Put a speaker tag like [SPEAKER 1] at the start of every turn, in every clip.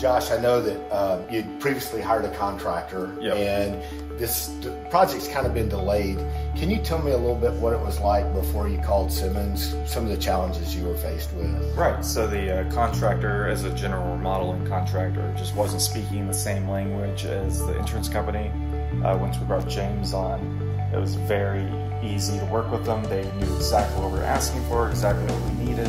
[SPEAKER 1] Josh, I know that you'd previously hired a contractor, and this project's kind of been delayed. Can you tell me a little bit what it was like before you called Simmons, some of the challenges you were faced with?
[SPEAKER 2] Right, so the contractor, as a general remodeling contractor, just wasn't speaking the same language as the insurance company. Once we brought James on, it was very easy to work with them. They knew exactly what we were asking for, exactly what we needed,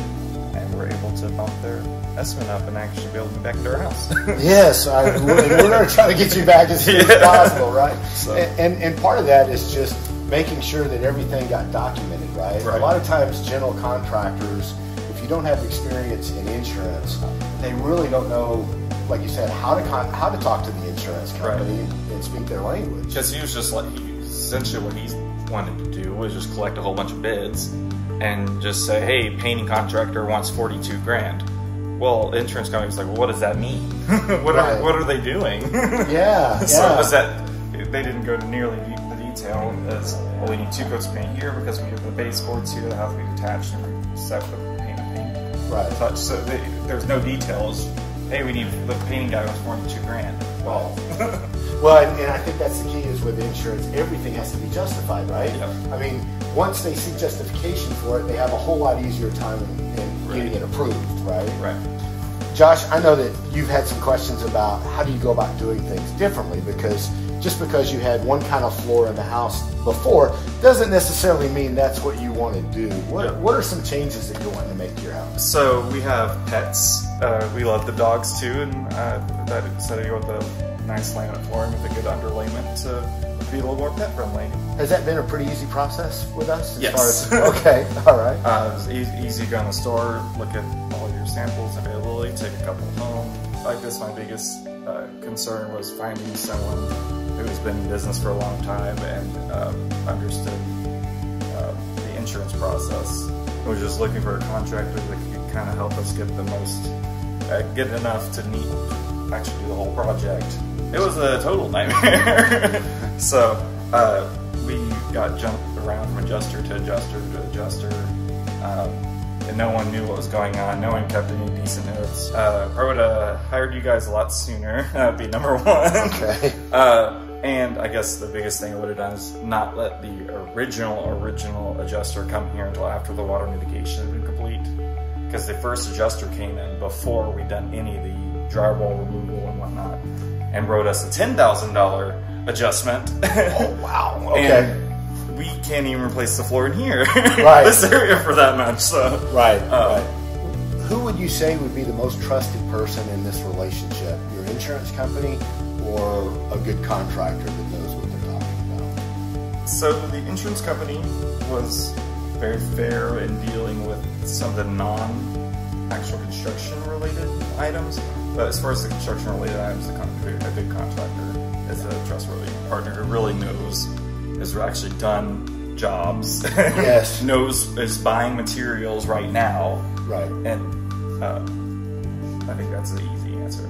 [SPEAKER 2] and we were able to bump their estimate up and actually be able to get back into our house.
[SPEAKER 1] Yes, we're going to try to get you back as soon as possible, right? So. And part of that is just making sure that everything got documented, right? A lot of times general contractors, if you don't have experience in insurance, they really don't know, like you said, how to talk to the insurance company and speak their language.
[SPEAKER 2] Because he was just like, essentially what he wanted to do was just collect a whole bunch of bids and just say, hey, painting contractor wants 42 grand. Well, the insurance company was like, well, what does that mean? what are they doing? So it was that they didn't go to nearly the detail as, well, we need 2 coats of paint here because we have the baseboards here that have to be detached and we set the paint. Touch. So there's no details. Hey, we need the painting guy wants 42 grand. Well,
[SPEAKER 1] and I think that's the key is with insurance, everything has to be justified, right? I mean, once they see justification for it, they have a whole lot easier time in getting it approved, right? Josh, I know that you've had some questions about how do you go about doing things differently, because just because you had one kind of floor in the house before doesn't necessarily mean that's what you want to do. What are some changes that you're wanting to make to your house?
[SPEAKER 2] So we have pets. We love the dogs too, and that instead of go with the nice laminate flooring with a good underlayment to be a little more pet friendly.
[SPEAKER 1] Has that been a pretty easy process with us?
[SPEAKER 2] Yes.
[SPEAKER 1] Okay, all right.
[SPEAKER 2] It was easy to go in the store, look at all your samples, availability, take a couple home. I guess my biggest concern was finding someone who's been in business for a long time and understood the insurance process. I was just looking for a contractor that could kind of help us get the most, get enough to actually do the whole project. It was a total nightmare. So we got jumped around from adjuster to adjuster to adjuster, and no one knew what was going on. No one kept any decent notes. I would have hired you guys a lot sooner. That would be number one.
[SPEAKER 1] Okay.
[SPEAKER 2] And I guess the biggest thing I would have done is not let the original adjuster come here until after the water mitigation had been complete. Because the first adjuster came in before we'd done any of the drywall removal and whatnot, and wrote us a $10,000 adjustment.
[SPEAKER 1] Oh, wow. Okay.
[SPEAKER 2] And we can't even replace the floor in here, this area for that much. So
[SPEAKER 1] right. Who would you say would be the most trusted person in this relationship? Your insurance company or a good contractor that knows what they're talking about?
[SPEAKER 2] So the insurance company was very fair in dealing with some of the non-actual construction-related items. But as far as the construction-related items, a good contractor is a trustworthy partner who really knows, has actually done jobs, is buying materials right now.
[SPEAKER 1] Right.
[SPEAKER 2] And I think that's an easy answer.